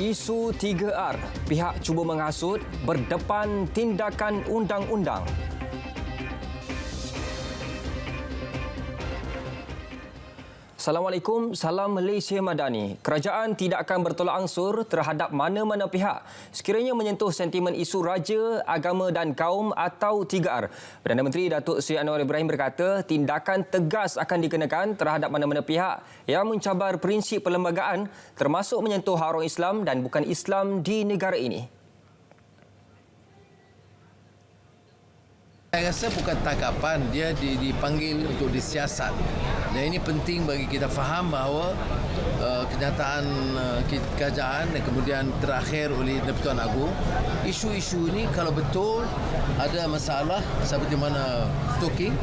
Isu 3R, pihak cuba menghasut, berdepan tindakan undang-undang. Assalamualaikum, salam Malaysia Madani. Kerajaan tidak akan bertolak ansur terhadap mana-mana pihak sekiranya menyentuh sentimen isu raja, agama dan kaum atau 3R. Perdana Menteri Datuk Seri Anwar Ibrahim berkata tindakan tegas akan dikenakan terhadap mana-mana pihak yang mencabar prinsip perlembagaan termasuk menyentuh hak orang Islam dan bukan Islam di negara ini. Saya rasa bukan tangkapan, dia dipanggil untuk disiasat. Dan ini penting bagi kita faham bahawa kenyataan kerajaan dan kemudian terakhir oleh Di-Pertuan Agong, isu-isu ini kalau betul ada masalah seperti mana stalking,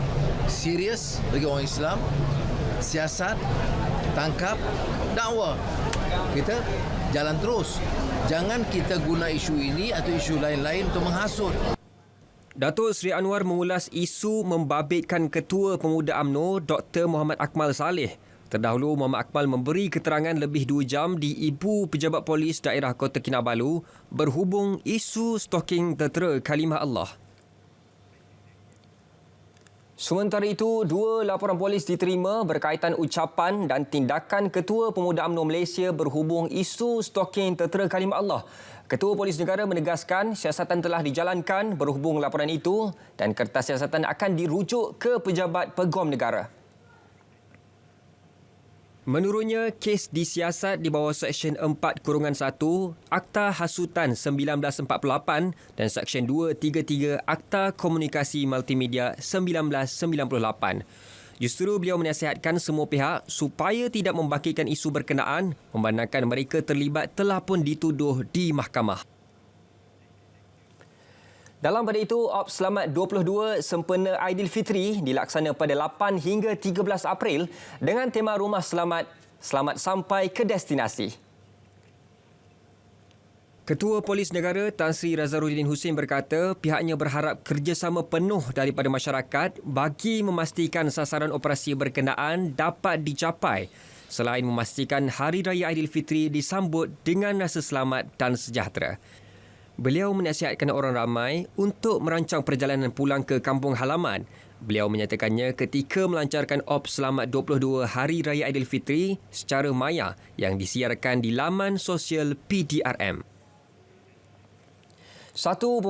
serius bagi orang Islam, siasat, tangkap, dakwa. Kita jalan terus. Jangan kita guna isu ini atau isu lain-lain untuk menghasut. Datuk Seri Anwar mengulas isu membabitkan Ketua Pemuda UMNO Dr. Muhammad Akmal Saleh. Terdahulu, Muhammad Akmal memberi keterangan lebih 2 jam di Ibu Pejabat Polis Daerah Kota Kinabalu berhubung isu stalking tentera Kalimah Allah. Sementara itu, 2 laporan polis diterima berkaitan ucapan dan tindakan Ketua Pemuda UMNO Malaysia berhubung isu stalking tentera Kalimah Allah. Ketua Polis Negara menegaskan siasatan telah dijalankan berhubung laporan itu dan kertas siasatan akan dirujuk ke Pejabat Peguam Negara. Menurutnya, kes disiasat di bawah Seksyen 4-1 Akta Hasutan 1948 dan Seksyen 233 Akta Komunikasi Multimedia 1998. Justru beliau menasihatkan semua pihak supaya tidak membangkitkan isu berkenaan memandangkan mereka terlibat telah pun dituduh di mahkamah. Dalam pada itu, Ops Selamat 22 sempena Aidilfitri dilaksana pada 8 hingga 13 April dengan tema Rumah Selamat, selamat sampai ke destinasi. Ketua Polis Negara Tan Sri Razarudin Husin berkata pihaknya berharap kerjasama penuh daripada masyarakat bagi memastikan sasaran operasi berkenaan dapat dicapai selain memastikan Hari Raya Aidilfitri disambut dengan rasa selamat dan sejahtera. Beliau menasihatkan orang ramai untuk merancang perjalanan pulang ke kampung halaman. Beliau menyatakannya ketika melancarkan Ops Selamat 22 Hari Raya Aidilfitri secara maya yang disiarkan di laman sosial PDRM. 1.5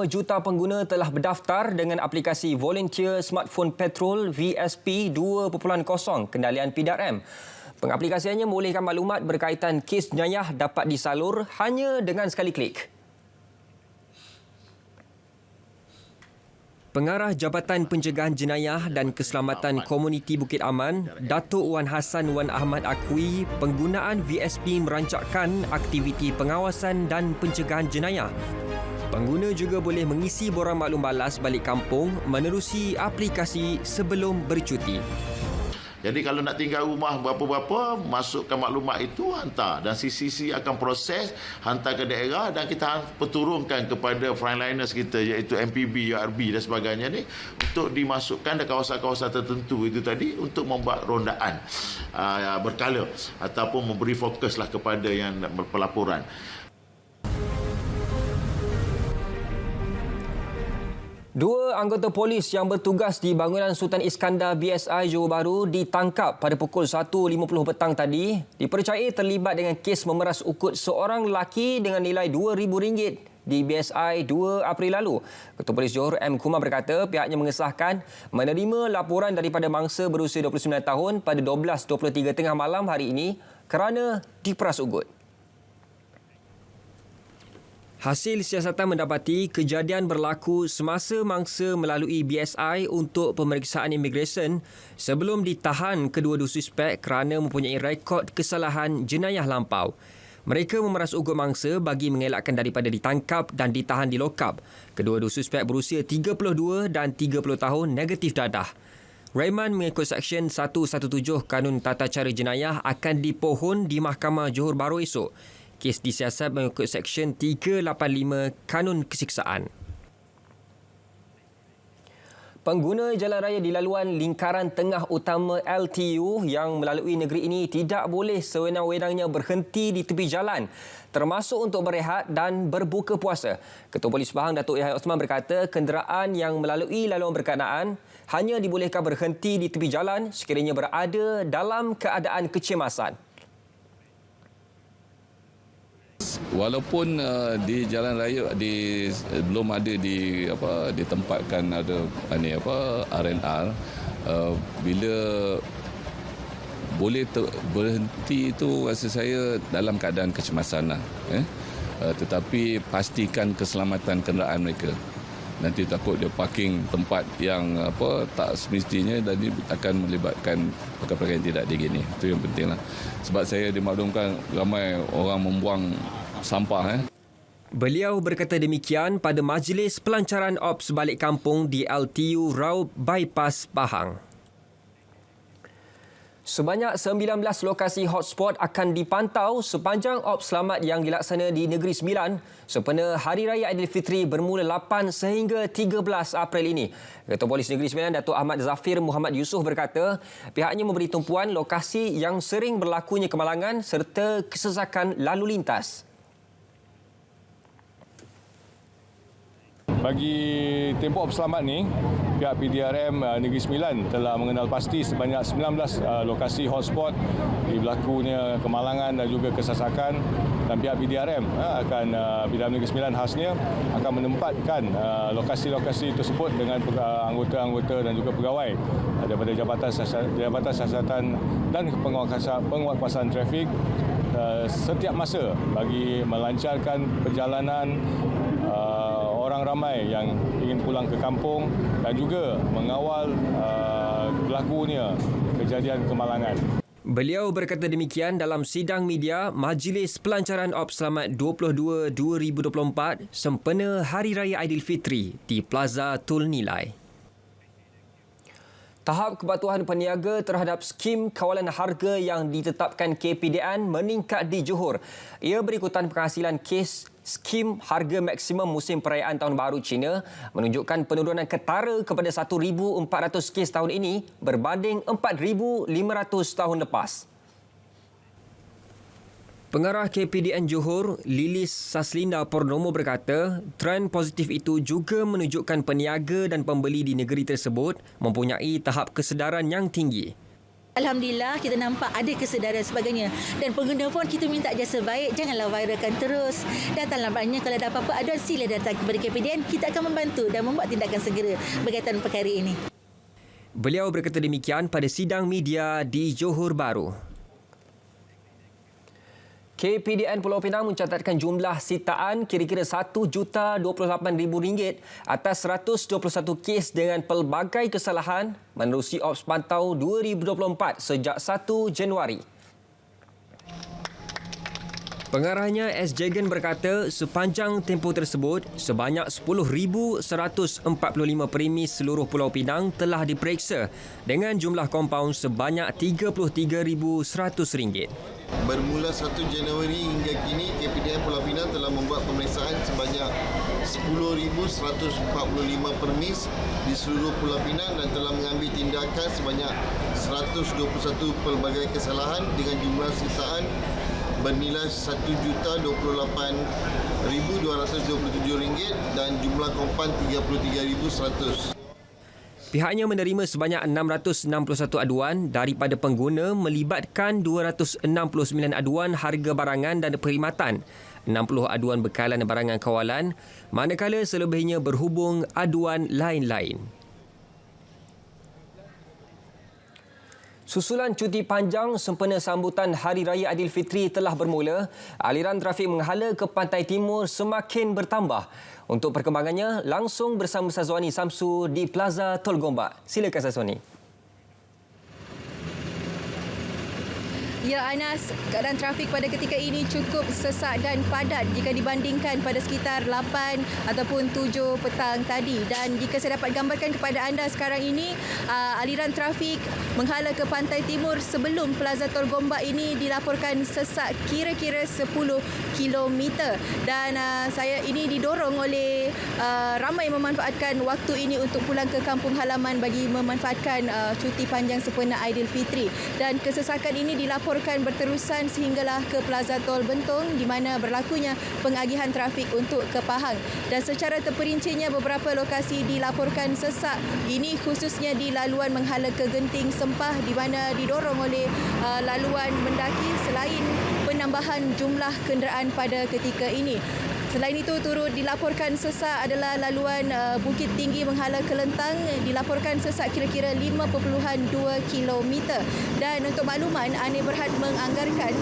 juta pengguna telah berdaftar dengan aplikasi Volunteer Smartphone Patrol VSP 2.0 kendalian PDRM. Pengaplikasiannya membolehkan maklumat berkaitan kes jenayah dapat disalur hanya dengan sekali klik. Pengarah Jabatan Pencegahan Jenayah dan Keselamatan Komuniti Bukit Aman, Datuk Wan Hassan Wan Ahmad akui penggunaan VSP merancangkan aktiviti pengawasan dan pencegahan jenayah. Pengguna juga boleh mengisi borang maklum balas balik kampung menerusi aplikasi sebelum bercuti. Jadi kalau nak tinggal rumah berapa-berapa, masukkan maklumat itu, hantar. Dan CCC akan proses, hantar ke daerah dan kita turunkan kepada frontliners kita iaitu MPB, URB dan sebagainya ni untuk dimasukkan ke kawasan-kawasan tertentu itu tadi untuk membuat rondaan berkala ataupun memberi fokuslah kepada yang pelaporan. Dua anggota polis yang bertugas di bangunan Sultan Iskandar BSI Johor Bahru ditangkap pada pukul 1.50 petang tadi dipercayai terlibat dengan kes memeras ukut seorang lelaki dengan nilai RM2,000 di BSI 2 April lalu. Ketua Polis Johor M. Kumar berkata pihaknya mengesahkan menerima laporan daripada mangsa berusia 29 tahun pada 12.23 tengah malam hari ini kerana diperas ukut. Hasil siasatan mendapati kejadian berlaku semasa mangsa melalui BSI untuk pemeriksaan imigresen sebelum ditahan kedua-dua suspek kerana mempunyai rekod kesalahan jenayah lampau. Mereka memeras ugut mangsa bagi mengelakkan daripada ditangkap dan ditahan di lokap. Kedua-dua suspek berusia 32 dan 30 tahun negatif dadah. Raiman mengikut Seksyen 117 Kanun Tata Cara Jenayah akan dipohon di Mahkamah Johor Bahru esok. Kes disiasat mengikut Seksyen 385 Kanun Kesiksaan. Pengguna jalan raya di laluan lingkaran tengah utama LTU yang melalui negeri ini tidak boleh sewenang-wenangnya berhenti di tepi jalan, termasuk untuk berehat dan berbuka puasa. Ketua Polis Pahang Datuk Yahya Osman berkata kenderaan yang melalui laluan berkenaan hanya dibolehkan berhenti di tepi jalan sekiranya berada dalam keadaan kecemasan. Walaupun di jalan raya belum ada ditempatkan ada R&R, bila boleh berhenti itu rasa saya dalam keadaan kecemasan lah. Tetapi pastikan keselamatan kenderaan mereka. Nanti takut dia parking tempat yang tak semestinya dan ini akan melibatkan perkara-perkara yang tidak digini. Itu yang pentinglah. Sebab saya dimaklumkan ramai orang membuang sampah. Beliau berkata demikian pada Majlis Pelancaran Ops Balik Kampung di LTU Raub Bypass Pahang. Sebanyak 19 lokasi hotspot akan dipantau sepanjang ops selamat yang dilaksana di Negeri Sembilan sempena Hari Raya Aidilfitri bermula 8 sehingga 13 April ini. Ketua Polis Negeri Sembilan Datuk Ahmad Zafir Muhammad Yusof berkata pihaknya memberi tumpuan lokasi yang sering berlakunya kemalangan serta kesesakan lalu lintas. Bagi tempoh ops selamat ni, pihak PDRM Negeri Sembilan telah mengenal pasti sebanyak 19 lokasi hotspot berlakunya kemalangan dan juga kesesakan, dan pihak PDRM PDRM Negeri Sembilan khasnya akan menempatkan lokasi-lokasi tersebut dengan anggota-anggota dan juga pegawai daripada Jabatan Siasatan dan Penguatkuasaan Trafik setiap masa bagi melancarkan perjalanan orang ramai yang ingin pulang ke kampung dan juga mengawal berlakunya kejadian kemalangan. Beliau berkata demikian dalam sidang media Majlis Pelancaran Ops Selamat 22-2024 sempena Hari Raya Aidilfitri di Plaza Tul Nilai. Tahap kepatuhan peniaga terhadap skim kawalan harga yang ditetapkan KPDN meningkat di Johor. Ia berikutan penghasilan kes skim harga maksimum musim perayaan Tahun Baru Cina menunjukkan penurunan ketara kepada 1,400 kes tahun ini berbanding 4,500 tahun lepas. Pengarah KPDN Johor, Lilis Saslinda Purnomo berkata, trend positif itu juga menunjukkan peniaga dan pembeli di negeri tersebut mempunyai tahap kesedaran yang tinggi. Alhamdulillah kita nampak ada kesedaran sebagainya, dan pengguna pun kita minta jasa baik, janganlah viralkan terus. Datanglah maknanya kalau ada apa-apa aduan sila datang kepada KPDN, kita akan membantu dan membuat tindakan segera berkaitan perkara ini. Beliau berkata demikian pada sidang media di Johor Bahru. KPDN Pulau Pinang mencatatkan jumlah sitaan kira-kira RM1,028,000 atas 121 kes dengan pelbagai kesalahan menerusi Ops Pantau 2024 sejak 1 Januari. Pengarahnya S. Jagan berkata sepanjang tempoh tersebut, sebanyak 10,145 premis seluruh Pulau Pinang telah diperiksa dengan jumlah kompaun sebanyak RM33,100. Bermula 1 Januari hingga kini, KPDN Pulau Pinang telah membuat pemeriksaan sebanyak 10,145 permis di seluruh Pulau Pinang dan telah mengambil tindakan sebanyak 121 pelbagai kesalahan dengan jumlah sitaan bernilai RM1,028,227 dan jumlah kompan RM33,100. Pihaknya menerima sebanyak 661 aduan daripada pengguna melibatkan 269 aduan harga barangan dan perkhidmatan, 60 aduan bekalan barangan kawalan, manakala selebihnya berhubung aduan lain-lain. Susulan cuti panjang sempena sambutan Hari Raya Aidilfitri telah bermula, aliran trafik menghala ke pantai timur semakin bertambah. Untuk perkembangannya, langsung bersama Sazwani Samsu di Plaza Tol Gombak. Silakan Sazwani. Ya Anas, keadaan trafik pada ketika ini cukup sesak dan padat jika dibandingkan pada sekitar 8 ataupun 7 petang tadi. Dan jika saya dapat gambarkan kepada anda sekarang ini, aliran trafik menghala ke pantai timur sebelum Plaza Tol Gombak ini dilaporkan sesak kira-kira 10 km. Dan saya ini didorong oleh ramai yang memanfaatkan waktu ini untuk pulang ke kampung halaman bagi memanfaatkan cuti panjang sempena Aidilfitri. Dan kesesakan ini dilaporkan berterusan sehinggalah ke Plaza Tol Bentong di mana berlakunya pengagihan trafik untuk ke Pahang. Dan secara terperincinya beberapa lokasi dilaporkan sesak. Ini khususnya di laluan menghala ke Genting Sempah di mana didorong oleh laluan mendaki selain penambahan jumlah kenderaan pada ketika ini. Selain itu, turut dilaporkan sesak adalah laluan Bukit Tinggi menghala Kelentang, dilaporkan sesak kira-kira 5.2 km. Dan untuk makluman, Anir Berhad menganggarkan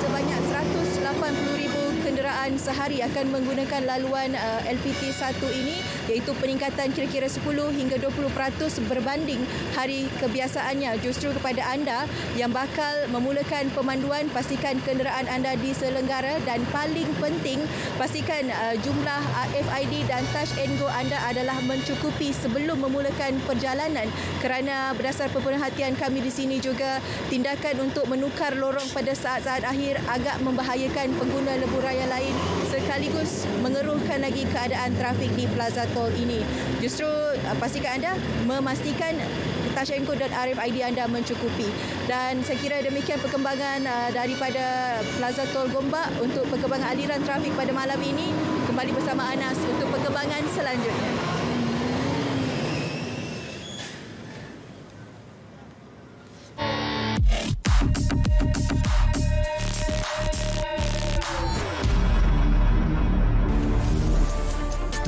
sebanyak 180,000 kenderaan sehari akan menggunakan laluan LPT1 ini, iaitu peningkatan kira-kira 10 hingga 20% berbanding hari kebiasaannya. Justru kepada anda yang bakal memulakan pemanduan, pastikan kenderaan anda diselenggara dan paling penting pastikan jumlah FID dan Touch and Go anda adalah mencukupi sebelum memulakan perjalanan, kerana berdasar pemerhatian kami di sini juga tindakan untuk menukar lorong pada saat-saat akhir agak membahayakan pengguna lebuh raya lain sekaligus mengeruhkan lagi keadaan trafik di Plaza Tol ini. Justru pastikan anda memastikan Touch and Go dan RFID anda mencukupi. Dan saya kira demikian perkembangan daripada Plaza Tol Gombak untuk perkembangan aliran trafik pada malam ini. Kembali bersama Anas untuk perkembangan selanjutnya.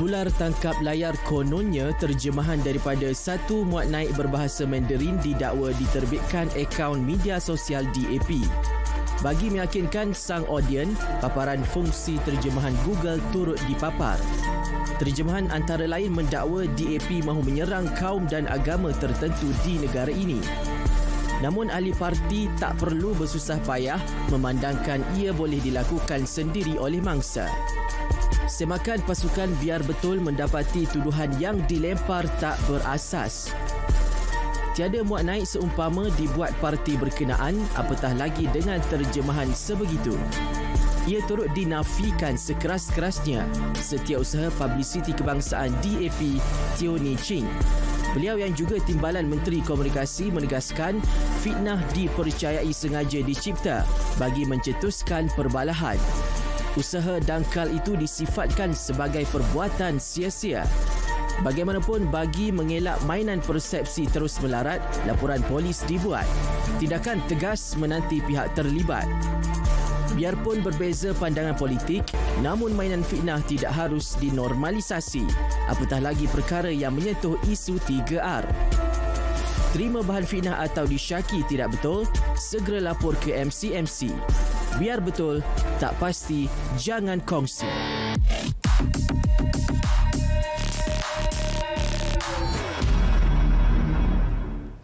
Tular tangkap layar kononnya terjemahan daripada satu muat naik berbahasa Mandarin didakwa diterbitkan akaun media sosial DAP. Bagi meyakinkan sang audien, paparan fungsi terjemahan Google turut dipapar. Terjemahan antara lain mendakwa DAP mahu menyerang kaum dan agama tertentu di negara ini. Namun ahli parti tak perlu bersusah payah memandangkan ia boleh dilakukan sendiri oleh mangsa. Semakan pasukan biar betul mendapati tuduhan yang dilempar tak berasas. Tiada muat naik seumpama dibuat parti berkenaan, apatah lagi dengan terjemahan sebegitu. Ia turut dinafikan sekeras-kerasnya Setiausaha Publiciti Kebangsaan DAP Tioni Ching. Beliau yang juga Timbalan Menteri Komunikasi menegaskan fitnah dipercayai sengaja dicipta bagi mencetuskan perbalahan. Usaha dangkal itu disifatkan sebagai perbuatan sia-sia. Bagaimanapun, bagi mengelak mainan persepsi terus melarat, laporan polis dibuat. Tindakan tegas menanti pihak terlibat. Biarpun berbeza pandangan politik, namun mainan fitnah tidak harus dinormalisasi, apatah lagi perkara yang menyentuh isu 3R. Terima bahan fitnah atau disyaki tidak betul, segera lapor ke MCMC. Biar betul, tak pasti, jangan kongsi.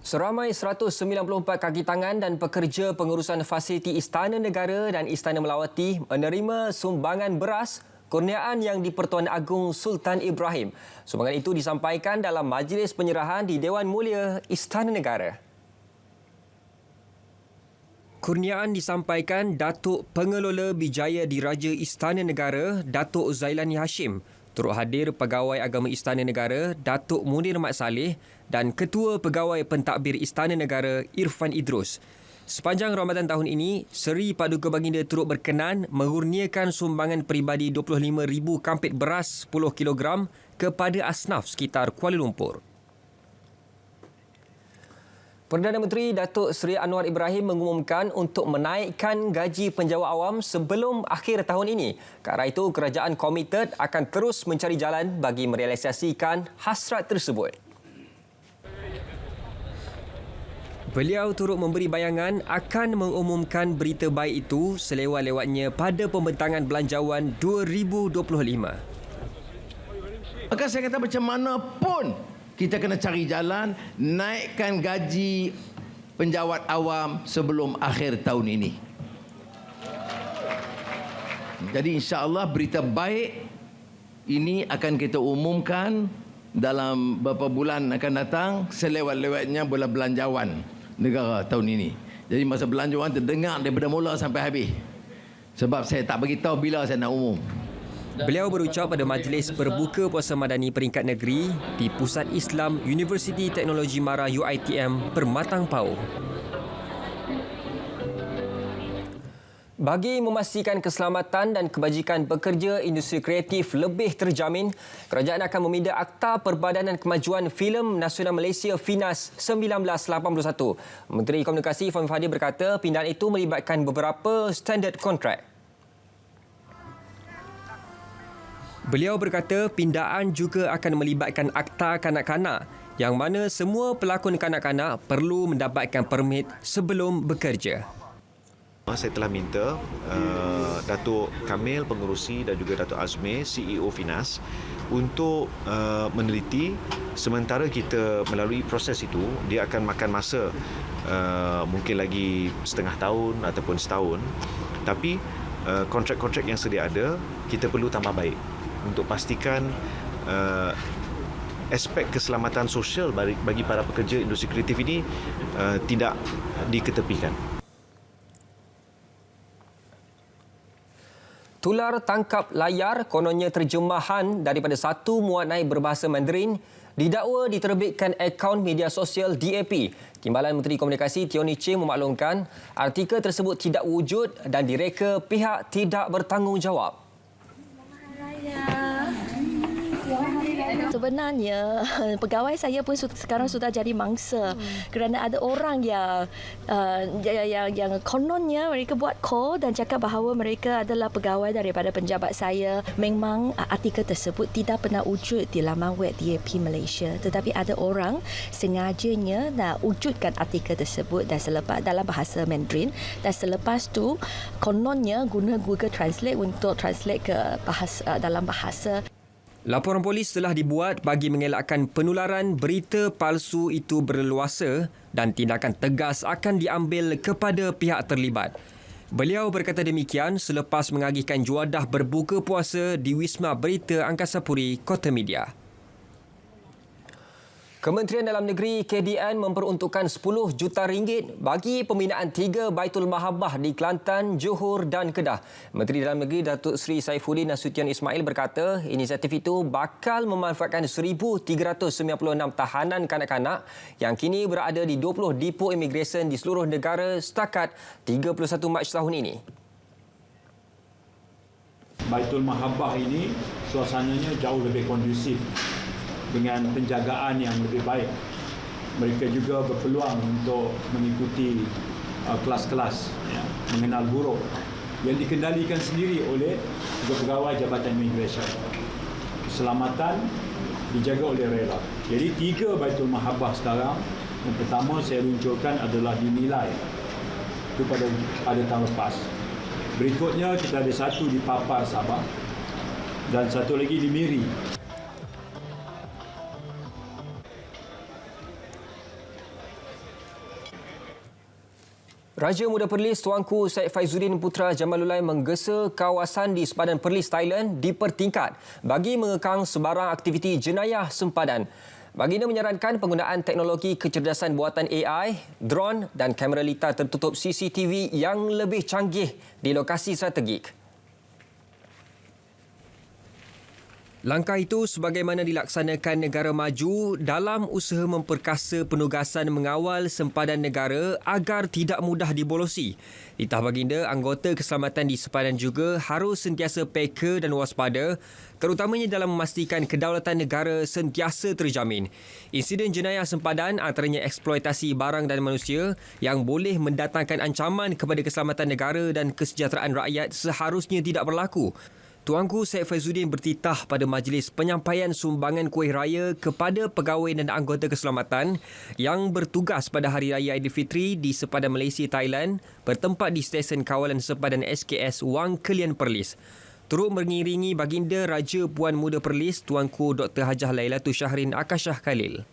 Seramai 194 kaki tangan dan pekerja pengurusan fasiliti Istana Negara dan Istana Melawati menerima sumbangan beras kurniaan yang di-Pertuan Agong Sultan Ibrahim. Sumbangan itu disampaikan dalam majlis penyerahan di Dewan Mulia Istana Negara. Kurniaan disampaikan Datuk Pengelola Bijaya Diraja Istana Negara, Datuk Zailani Hashim. Turut hadir Pegawai Agama Istana Negara, Datuk Munir Mat Saleh dan Ketua Pegawai Pentadbir Istana Negara, Irfan Idrus. Sepanjang Ramadan tahun ini, Seri Paduka Baginda turut berkenan mengurniakan sumbangan peribadi 25,000 kampit beras 10 kg kepada asnaf sekitar Kuala Lumpur. Perdana Menteri Datuk Seri Anwar Ibrahim mengumumkan untuk menaikkan gaji penjawat awam sebelum akhir tahun ini. Ke arah itu, kerajaan komited akan terus mencari jalan bagi merealisasikan hasrat tersebut. Beliau turut memberi bayangan akan mengumumkan berita baik itu selewat-lewatnya pada pembentangan belanjawan 2025. Maka saya kata macam mana pun kita kena cari jalan naikkan gaji penjawat awam sebelum akhir tahun ini. Jadi insya-Allah berita baik ini akan kita umumkan dalam beberapa bulan akan datang, selewat-lewatnya bulan belanjawan negara tahun ini. Jadi masa belanjawan terdengar daripada mula sampai habis. Sebab saya tak beritahu bila saya nak umum. Beliau berucap pada Majlis Berbuka Puasa Madani Peringkat Negeri di Pusat Islam Universiti Teknologi Mara UiTM Permatang Pauh. Bagi memastikan keselamatan dan kebajikan pekerja industri kreatif lebih terjamin, kerajaan akan meminda Akta Perbadanan Kemajuan Filem Nasional Malaysia FINAS 1981. Menteri Komunikasi Fahmi Fadil berkata pindahan itu melibatkan beberapa standard kontrak. Beliau berkata pindaan juga akan melibatkan akta kanak-kanak yang mana semua pelakon kanak-kanak perlu mendapatkan permit sebelum bekerja. Saya telah minta Datuk Kamil Pengerusi dan juga Datuk Azmi CEO FINAS untuk meneliti. Sementara kita melalui proses itu, dia akan makan masa mungkin lagi setengah tahun ataupun setahun. Tapi kontrak-kontrak yang sedia ada, kita perlu tambah baik untuk pastikan aspek keselamatan sosial bagi para pekerja industri kreatif ini tidak diketepikan. Tular tangkap layar kononnya terjemahan daripada satu muat naik berbahasa Mandarin didakwa diterbitkan akaun media sosial DAP. Timbalan Menteri Komunikasi Tioni Ching memaklumkan artikel tersebut tidak wujud dan direka pihak tidak bertanggungjawab. Sebenarnya pegawai saya pun sekarang sudah jadi mangsa kerana ada orang yang kononnya mereka buat call dan cakap bahawa mereka adalah pegawai daripada penjabat saya. Memang artikel tersebut tidak pernah wujud di laman web DAP Malaysia, tetapi ada orang sengajanya nak wujudkan artikel tersebut dan selepas dalam bahasa Mandarin dan selepas tu kononnya guna Google Translate untuk translate ke dalam bahasa. Laporan polis telah dibuat bagi mengelakkan penularan berita palsu itu berleluasa dan tindakan tegas akan diambil kepada pihak terlibat. Beliau berkata demikian selepas mengagihkan juadah berbuka puasa di Wisma Berita Angkasa Puri, Kota Media. Kementerian Dalam Negeri KDN memperuntukkan 10 juta ringgit bagi pembinaan 3 Baitul Mahabbah di Kelantan, Johor dan Kedah. Menteri Dalam Negeri Datuk Seri Saifuddin Nasution Ismail berkata inisiatif itu bakal memanfaatkan 1,396 tahanan kanak-kanak yang kini berada di 20 depo imigresen di seluruh negara setakat 31 Mac tahun ini. Baitul Mahabbah ini suasananya jauh lebih kondusif dengan penjagaan yang lebih baik. Mereka juga berpeluang untuk mengikuti kelas-kelas mengenal huruf yang dikendalikan sendiri oleh pegawai Jabatan Imigresen. Keselamatan dijaga oleh rela. Jadi 3 Baitul Mahabbah sekarang. Yang pertama saya luncurkan adalah di Nilai. Itu pada tahun lepas. Berikutnya kita ada satu di Papar, Sabah dan satu lagi di Miri. Raja Muda Perlis Tuanku Syed Faizuddin Putra Jamalullah menggesa kawasan di sepadan Perlis, Thailand dipertingkat bagi mengekang sebarang aktiviti jenayah sempadan. Baginda menyarankan penggunaan teknologi kecerdasan buatan AI, drone dan kamera litar tertutup CCTV yang lebih canggih di lokasi strategik. Langkah itu sebagaimana dilaksanakan negara maju dalam usaha memperkasa penugasan mengawal sempadan negara agar tidak mudah dibolosi. Ditah baginda, anggota keselamatan di sempadan juga harus sentiasa peka dan waspada, terutamanya dalam memastikan kedaulatan negara sentiasa terjamin. Insiden jenayah sempadan antaranya eksploitasi barang dan manusia yang boleh mendatangkan ancaman kepada keselamatan negara dan kesejahteraan rakyat seharusnya tidak berlaku. Tuanku Syed Faizuddin bertitah pada majlis penyampaian sumbangan kuih raya kepada pegawai dan anggota keselamatan yang bertugas pada Hari Raya Aidilfitri di sepadan Malaysia, Thailand bertempat di stesen kawalan sepadan SKS Wang Kelian Perlis. Turut mengiringi baginda Raja Puan Muda Perlis Tuanku Dr. Hajah Lailatul Syahrin Akashah Khalil.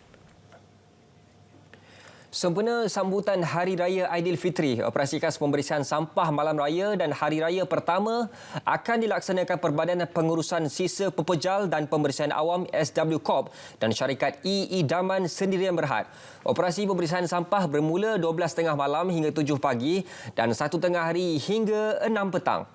Sempena sambutan Hari Raya Aidilfitri, operasi khas pembersihan sampah malam raya dan Hari Raya pertama akan dilaksanakan Perbadanan Pengurusan Sisa Pepejal dan Pembersihan Awam SW Corp dan syarikat Idaman Sendirian Berhad. Operasi pembersihan sampah bermula 12.30 malam hingga 7 pagi dan 1 tengah hari hingga 6 petang.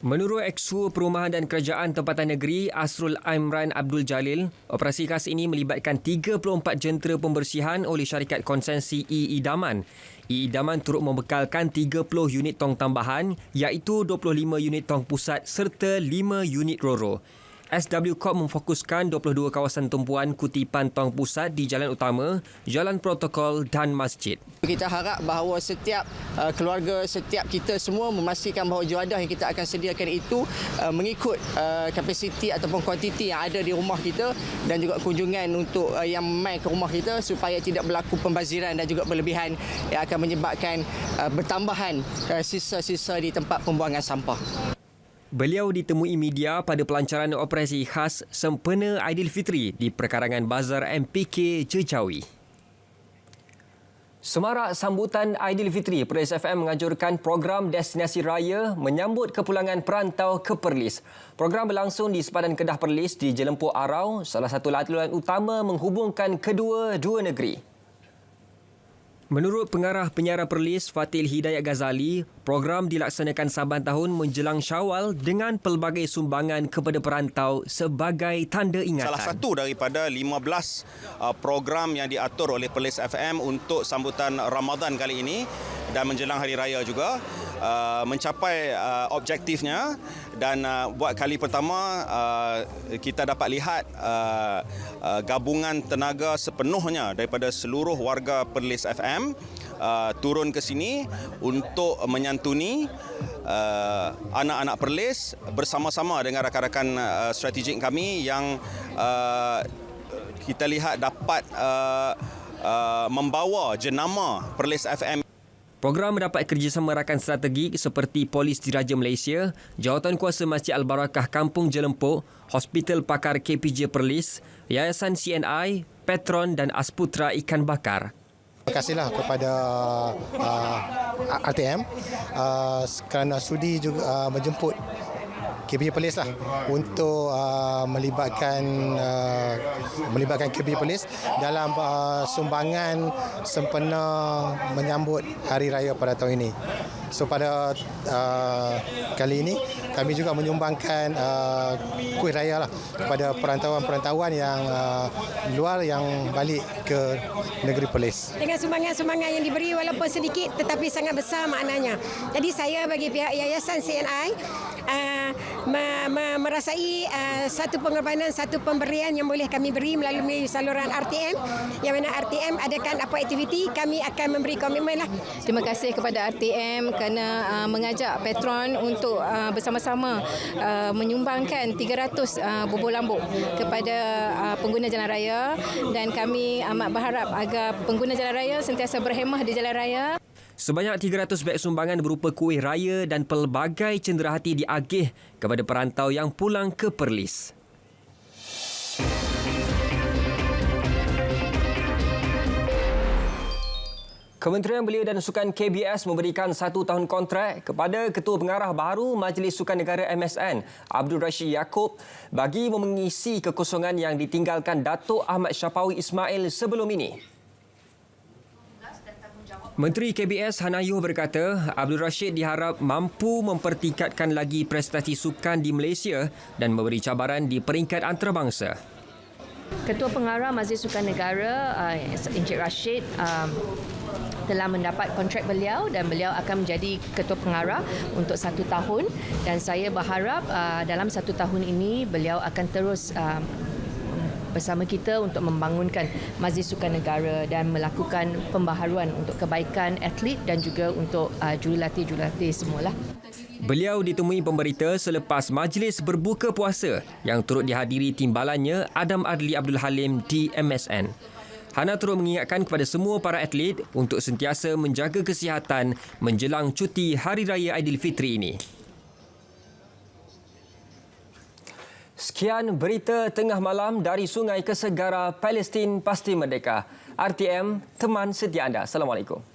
Menurut Eksu Perumahan dan Kerajaan Tempatan Negeri Asrul Imran Abdul Jalil, operasi khas ini melibatkan 34 jentera pembersihan oleh syarikat konsensi Idaman. Idaman turut membekalkan 30 unit tong tambahan iaitu 25 unit tong pusat serta 5 unit roro. SW Corp memfokuskan 22 kawasan tumpuan kutipan tong pusat di jalan utama, jalan protokol dan masjid. Kita harap bahawa setiap keluarga, setiap kita semua memastikan bahawa juadah yang kita akan sediakan itu mengikut kapasiti ataupun kuantiti yang ada di rumah kita dan juga kunjungan untuk yang mai ke rumah kita supaya tidak berlaku pembaziran dan juga berlebihan yang akan menyebabkan bertambahan sisa-sisa di tempat pembuangan sampah. Beliau ditemui media pada pelancaran operasi khas sempena Aidilfitri di perkarangan Bazar MPK Jejawi. Semarak sambutan Aidilfitri, Perlis FM menganjurkan program Destinasi Raya menyambut kepulangan perantau ke Perlis. Program berlangsung di sepadan Kedah Perlis di Jelempuk Arau, salah satu laluan utama menghubungkan kedua-dua negeri. Menurut Pengarah Penyiaran Perlis Fatil Hidayat Ghazali, program dilaksanakan saban tahun menjelang Syawal dengan pelbagai sumbangan kepada perantau sebagai tanda ingatan. Salah satu daripada 15 program yang diatur oleh Perlis FM untuk sambutan Ramadan kali ini dan menjelang Hari Raya juga mencapai objektifnya dan buat kali pertama kita dapat lihat gabungan tenaga sepenuhnya daripada seluruh warga Perlis FM turun ke sini untuk menyantuni anak-anak Perlis bersama-sama dengan rakan-rakan strategik kami yang kita lihat dapat membawa jenama Perlis FM. Program mendapat kerjasama rakan strategik seperti Polis Diraja Malaysia, Jawatankuasa Masjid Al-Barakah Kampung Jelempuk, Hospital Pakar KPJ Perlis, Yayasan CNI, Petron dan Asputra Ikan Bakar. Terima kasihlah kepada RTM kerana sudi juga menjemput KPJ Perlis lah untuk melibatkan KPJ Perlis dalam sumbangan sempena menyambut Hari Raya pada tahun ini. So pada kali ini kami juga menyumbangkan kuih raya lah kepada perantauan-perantauan yang luar yang balik ke negeri Perlis. Dengan sumbangan-sumbangan yang diberi walaupun sedikit tetapi sangat besar maknanya. Jadi saya bagi pihak Yayasan CNI merasai satu pengorbanan, satu pemberian yang boleh kami beri melalui saluran RTM, yang mana RTM adakan apa aktiviti kami akan memberi komitmen lah. Terima kasih kepada RTM kerana mengajak Petron untuk bersama-sama menyumbangkan 300 bubur lambuk kepada pengguna jalan raya dan kami amat berharap agar pengguna jalan raya sentiasa berhemah di jalan raya. Sebanyak 300 beg sumbangan berupa kuih raya dan pelbagai cenderahati diagih kepada perantau yang pulang ke Perlis. Kementerian Belia dan Sukan KBS memberikan 1 tahun kontrak kepada Ketua Pengarah baru Majlis Sukan Negara MSN, Abdul Rashid Yaakob, bagi mengisi kekosongan yang ditinggalkan Datuk Ahmad Syafawi Ismail sebelum ini. Menteri KBS Hanayuh berkata, Abdul Rashid diharap mampu mempertingkatkan lagi prestasi sukan di Malaysia dan memberi cabaran di peringkat antarabangsa. Ketua Pengarah Majlis Sukan Negara Encik Rashid telah mendapat kontrak beliau dan beliau akan menjadi Ketua Pengarah untuk 1 tahun dan saya berharap dalam 1 tahun ini beliau akan terus bersama kita untuk membangunkan Majlis Sukan Negara dan melakukan pembaharuan untuk kebaikan atlet dan juga untuk jurulatih-jurulatih semualah. Beliau ditemui pemberita selepas majlis berbuka puasa yang turut dihadiri timbalannya Adam Adli Abdul Halim di MSN. Hana turut mengingatkan kepada semua para atlet untuk sentiasa menjaga kesihatan menjelang cuti Hari Raya Aidilfitri ini. Sekian berita tengah malam dari Sungai ke Segara Palestin Pasti Merdeka. RTM, teman setia anda. Assalamualaikum.